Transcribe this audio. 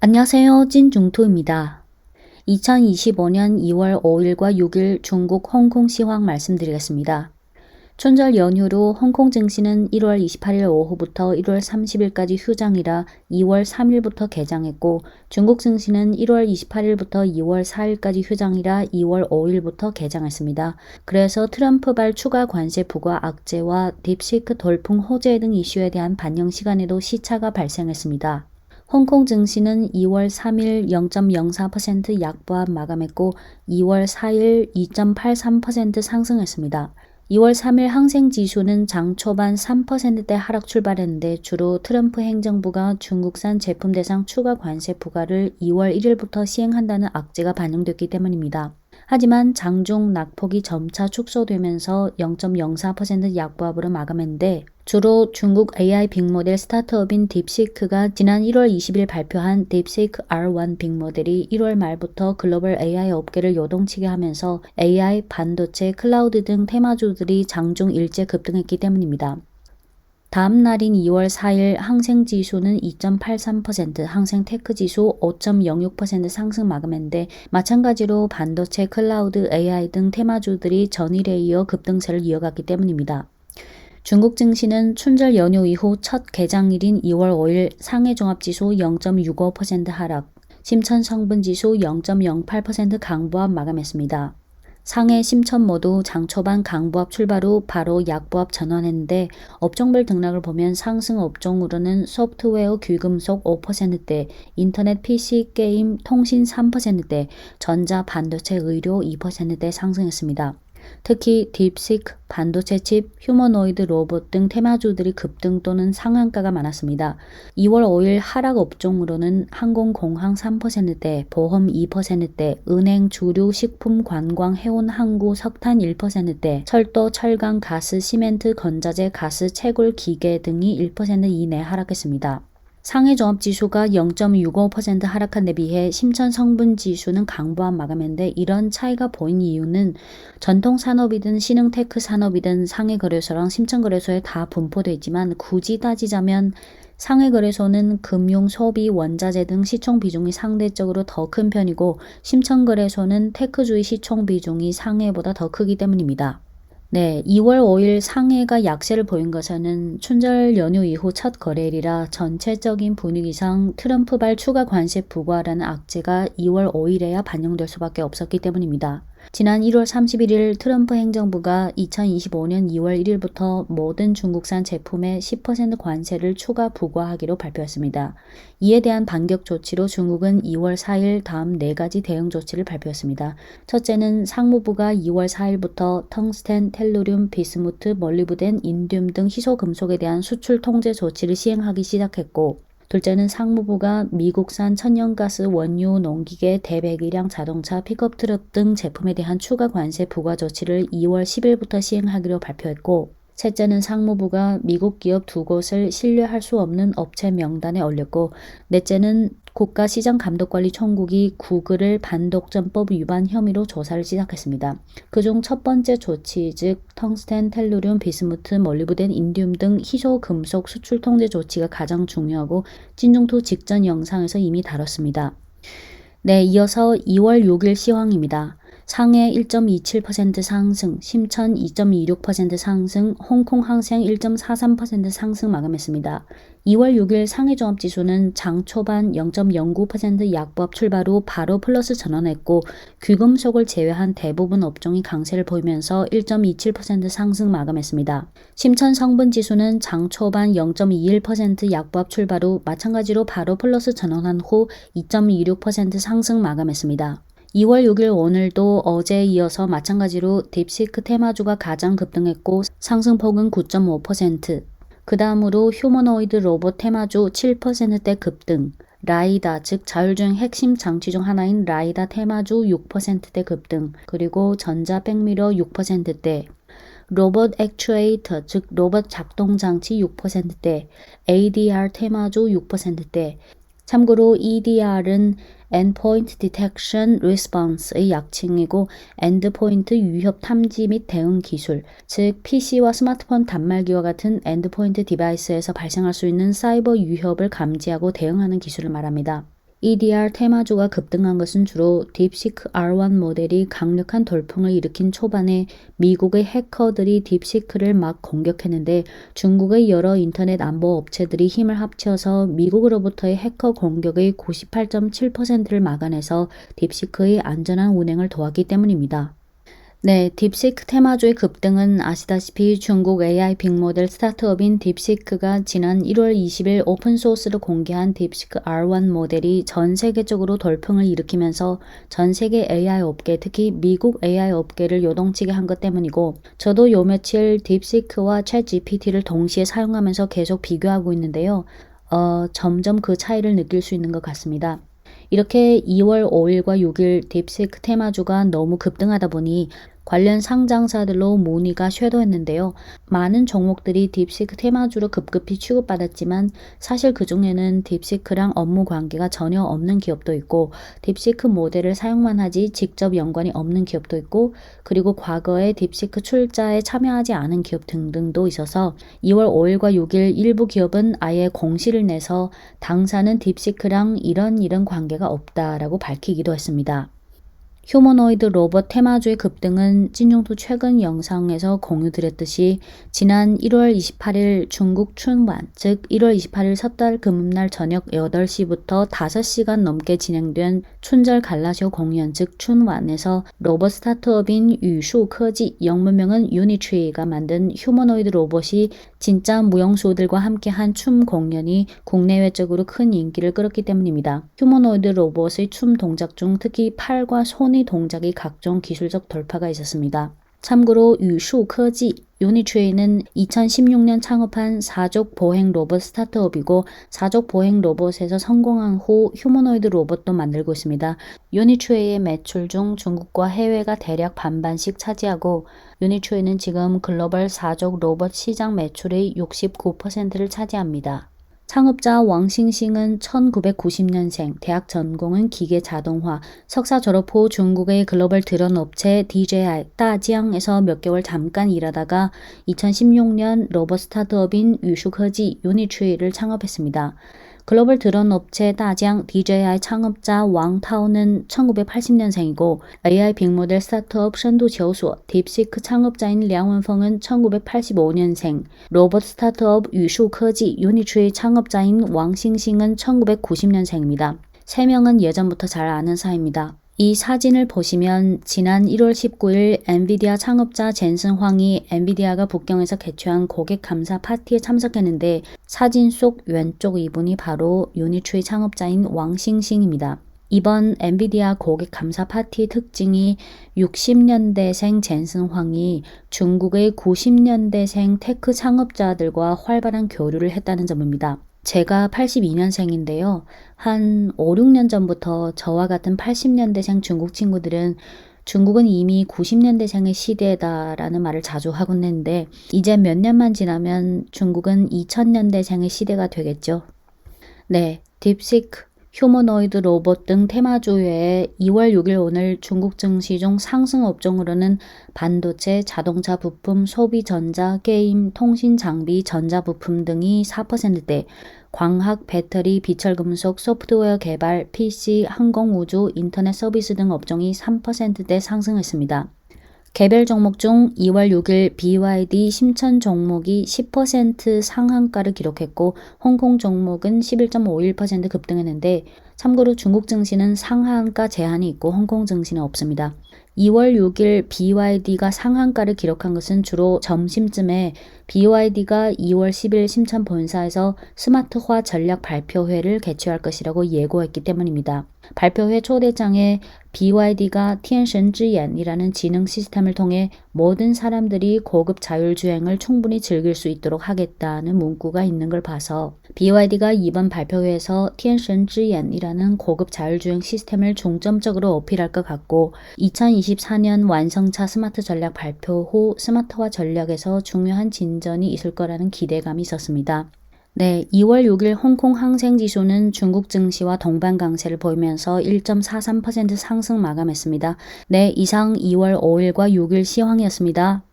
안녕하세요. 찐중투입니다. 2025년 2월 5일과 6일 중국 홍콩 시황 말씀드리겠습니다. 춘절 연휴로 홍콩 증시는 1월 28일 오후부터 1월 30일까지 휴장이라 2월 3일부터 개장했고, 중국 증시는 1월 28일부터 2월 4일까지 휴장이라 2월 5일부터 개장했습니다. 그래서 트럼프발 추가 관세 부과 악재와 딥시크 돌풍 호재 등 이슈에 대한 반영 시간에도 시차가 발생했습니다. 홍콩 증시는 2월 3일 0.04% 약보합 마감했고 2월 4일 2.83% 상승했습니다. 2월 3일 항생지수는 장 초반 3%대 하락 출발했는데 주로 트럼프 행정부가 중국산 제품 대상 추가 관세 부과를 2월 1일부터 시행한다는 악재가 반영됐기 때문입니다. 하지만 장중 낙폭이 점차 축소되면서 0.04% 약보합으로 마감했는데 주로 중국 AI 빅모델 스타트업인 딥시크가 지난 1월 20일 발표한 딥시크 R1 빅모델이 1월 말부터 글로벌 AI 업계를 요동치게 하면서 AI, 반도체, 클라우드 등 테마주들이 장중 일제 급등했기 때문입니다. 다음 날인 2월 4일 항생지수는 2.83%, 항생테크지수 5.06% 상승 마감했는데 마찬가지로 반도체, 클라우드, AI 등 테마주들이 전일에 이어 급등세를 이어갔기 때문입니다. 중국 증시는 춘절 연휴 이후 첫 개장일인 2월 5일 상해 종합지수 0.65% 하락, 심천 성분지수 0.08% 강보합 마감했습니다. 상해 심천 모두 장 초반 강보합 출발 후 바로 약보합 전환했는데 업종별 등락을 보면 상승 업종으로는 소프트웨어 귀금속 5%대, 인터넷 PC 게임 통신 3%대, 전자 반도체 의료 2%대 상승했습니다. 특히 딥시크, 반도체 칩, 휴머노이드 로봇 등 테마주들이 급등 또는 상한가가 많았습니다. 2월 5일 하락 업종으로는 항공공항 3%대, 보험 2%대, 은행, 주류, 식품, 관광, 해운, 항구, 석탄 1%대, 철도, 철강, 가스, 시멘트, 건자재, 가스, 채굴, 기계 등이 1% 이내 하락했습니다. 상해 종합지수가 0.65% 하락한 데 비해 심천 성분지수는 강보합 마감했는데 이런 차이가 보인 이유는 전통산업이든 신흥테크 산업이든 상해거래소랑 심천거래소에 다 분포되어 있지만 굳이 따지자면 상해거래소는 금융, 소비, 원자재 등 시총 비중이 상대적으로 더 큰 편이고 심천거래소는 테크주의 시총 비중이 상해보다 더 크기 때문입니다. 네, 2월 5일 상해가 약세를 보인 것은 춘절 연휴 이후 첫 거래일이라 전체적인 분위기상 트럼프발 추가 관세 부과라는 악재가 2월 5일에야 반영될 수밖에 없었기 때문입니다. 지난 1월 31일 트럼프 행정부가 2025년 2월 1일부터 모든 중국산 제품에 10% 관세를 추가 부과하기로 발표했습니다. 이에 대한 반격 조치로 중국은 2월 4일 다음 4가지 대응 조치를 발표했습니다. 첫째는 상무부가 2월 4일부터 텅스텐, 텔루륨, 비스무트, 몰리브덴, 인듐 등 희소금속에 대한 수출 통제 조치를 시행하기 시작했고, 둘째는 상무부가 미국산 천연가스, 원유, 농기계, 대배기량 자동차, 픽업트럭 등 제품에 대한 추가 관세 부과 조치를 2월 10일부터 시행하기로 발표했고, 셋째는 상무부가 미국 기업 2곳을 신뢰할 수 없는 업체 명단에 올렸고, 넷째는 국가시장감독관리총국이 구글을 반독점법 위반 혐의로 조사를 시작했습니다. 그중 첫 번째 조치, 즉 텅스텐, 텔루륨, 비스무트, 몰리브덴, 인듐 등 희소금속 수출 통제 조치가 가장 중요하고 찐중투 직전 영상에서 이미 다뤘습니다. 네, 이어서 2월 6일 시황입니다. 상해 1.27% 상승, 심천 2.26% 상승, 홍콩 항생 1.43% 상승 마감했습니다. 2월 6일 상해 종합지수는 장 초반 0.09% 약보합 출발 후 바로 플러스 전환했고 귀금속을 제외한 대부분 업종이 강세를 보이면서 1.27% 상승 마감했습니다. 심천 성분지수는 장 초반 0.21% 약보합 출발 후 마찬가지로 바로 플러스 전환한 후 2.26% 상승 마감했습니다. 2월 6일 오늘도 어제에 이어서 마찬가지로 딥시크 테마주가 가장 급등했고 상승폭은 9.5%, 그 다음으로 휴머노이드 로봇 테마주 7%대 급등, 라이다 즉 자율주행 핵심 장치 중 하나인 라이다 테마주 6%대 급등, 그리고 전자 백미러 6%대, 로봇 액추에이터 즉 로봇 작동장치 6%대, ADR 테마주 6%대, 참고로 EDR은 Endpoint Detection Response의 약칭이고 엔드포인트 위협 탐지 및 대응 기술, 즉 PC와 스마트폰 단말기와 같은 엔드포인트 디바이스에서 발생할 수 있는 사이버 위협을 감지하고 대응하는 기술을 말합니다. EDR 테마주가 급등한 것은 주로 딥시크 R1 모델이 강력한 돌풍을 일으킨 초반에 미국의 해커들이 딥시크를 막 공격했는데 중국의 여러 인터넷 안보 업체들이 힘을 합쳐서 미국으로부터의 해커 공격의 98.7%를 막아내서 딥시크의 안전한 운행을 도왔기 때문입니다. 네, 딥시크 테마주의 급등은 아시다시피 중국 AI 빅모델 스타트업인 딥시크가 지난 1월 20일 오픈소스로 공개한 딥시크 R1 모델이 전 세계적으로 돌풍을 일으키면서 전 세계 AI 업계, 특히 미국 AI 업계를 요동치게 한 것 때문이고, 저도 요 며칠 딥시크와 챗GPT를 동시에 사용하면서 계속 비교하고 있는데요. 점점 그 차이를 느낄 수 있는 것 같습니다. 이렇게 2월 5일과 6일 딥시크 테마주가 너무 급등하다 보니 관련 상장사들로 문의가 쇄도했는데요. 많은 종목들이 딥시크 테마주로 급급히 취급받았지만 사실 그중에는 딥시크랑 업무 관계가 전혀 없는 기업도 있고 딥시크 모델을 사용만 하지 직접 연관이 없는 기업도 있고 그리고 과거에 딥시크 출자에 참여하지 않은 기업 등등도 있어서 2월 5일과 6일 일부 기업은 아예 공시를 내서 당사는 딥시크랑 이런 관계가 없다라고 밝히기도 했습니다. 휴머노이드 로봇 테마주의 급등은 찐중도 최근 영상에서 공유드렸듯이 지난 1월 28일 중국 춘완, 즉 1월 28일 섣달 금음날 저녁 8시부터 5시간 넘게 진행된 춘절 갈라쇼 공연, 즉 춘완에서 로봇 스타트업인 유슈科技, 영문명은 유니트리가 만든 휴머노이드 로봇이 진짜 무용수들과 함께한 춤 공연이 국내외적으로 큰 인기를 끌었기 때문입니다. 휴머노이드 로봇의 춤 동작 중 특히 팔과 손의 동작이 각종 기술적 돌파가 있었습니다. 참고로 유슈科技, 유니트레이는 2016년 창업한 사족 보행 로봇 스타트업이고 사족 보행 로봇에서 성공한 후 휴머노이드 로봇도 만들고 있습니다. 유니트레이의 매출 중 중국과 해외가 대략 반반씩 차지하고 유니트레이는 지금 글로벌 사족 로봇 시장 매출의 69%를 차지합니다. 창업자 왕싱싱은 1990년생, 대학 전공은 기계 자동화, 석사 졸업 후 중국의 글로벌 드론 업체 DJI, 따지앙에서 몇 개월 잠깐 일하다가 2016년 로봇 스타트업인 유슈科技, 유니트리를 창업했습니다. 글로벌 드론 업체 따지앙 DJI 창업자 왕타오는 1980년생이고 AI 빅모델 스타트업 선두求索, 딥시크 창업자인 량원펑은 1985년생, 로봇 스타트업 유슈科技, 유니트리 창업자인 왕싱싱은 1990년생입니다. 3명은 예전부터 잘 아는 사이입니다. 이 사진을 보시면 지난 1월 19일 엔비디아 창업자 젠슨 황이 엔비디아가 북경에서 개최한 고객 감사 파티에 참석했는데 사진 속 왼쪽 이분이 바로 유니트리 창업자인 왕싱싱입니다. 이번 엔비디아 고객 감사 파티의 특징이 60년대생 젠슨 황이 중국의 90년대생 테크 창업자들과 활발한 교류를 했다는 점입니다. 제가 82년생인데요. 한 5, 6년 전부터 저와 같은 80년대생 중국 친구들은 중국은 이미 90년대생의 시대다라는 말을 자주 하곤 했는데 이제 몇 년만 지나면 중국은 2000년대생의 시대가 되겠죠. 네, 딥시크, 휴머노이드 로봇 등 테마주 외에 2월 6일 오늘 중국 증시 중 상승 업종으로는 반도체, 자동차 부품, 소비전자, 게임, 통신 장비, 전자부품 등이 4%대, 광학, 배터리, 비철금속, 소프트웨어 개발, PC, 항공우주, 인터넷 서비스 등 업종이 3%대 상승했습니다. 개별 종목 중 2월 6일 BYD 심천 종목이 10% 상한가를 기록했고 홍콩 종목은 11.51% 급등했는데 참고로 중국 증시는 상한가 제한이 있고 홍콩 증시는 없습니다. 2월 6일 BYD가 상한가를 기록한 것은 주로 점심쯤에 BYD가 2월 10일 심천 본사에서 스마트화 전략 발표회를 개최할 것이라고 예고했기 때문입니다. 발표회 초대장에 BYD가天神之眼이라는 지능 시스템을 통해 모든 사람들이 고급 자율주행을 충분히 즐길 수 있도록 하겠다는 문구가 있는 걸 봐서 BYD가 이번 발표회에서 天神之眼이라는 고급 자율주행 시스템을 중점적으로 어필할 것 같고 2024년 완성차 스마트 전략 발표 후 스마트화 전략에서 중요한 진전이 있을 거라는 기대감이 있었습니다. 네, 2월 6일 홍콩 항생지수는 중국 증시와 동반 강세를 보이면서 1.43% 상승 마감했습니다. 네, 이상 2월 5일과 6일 시황이었습니다.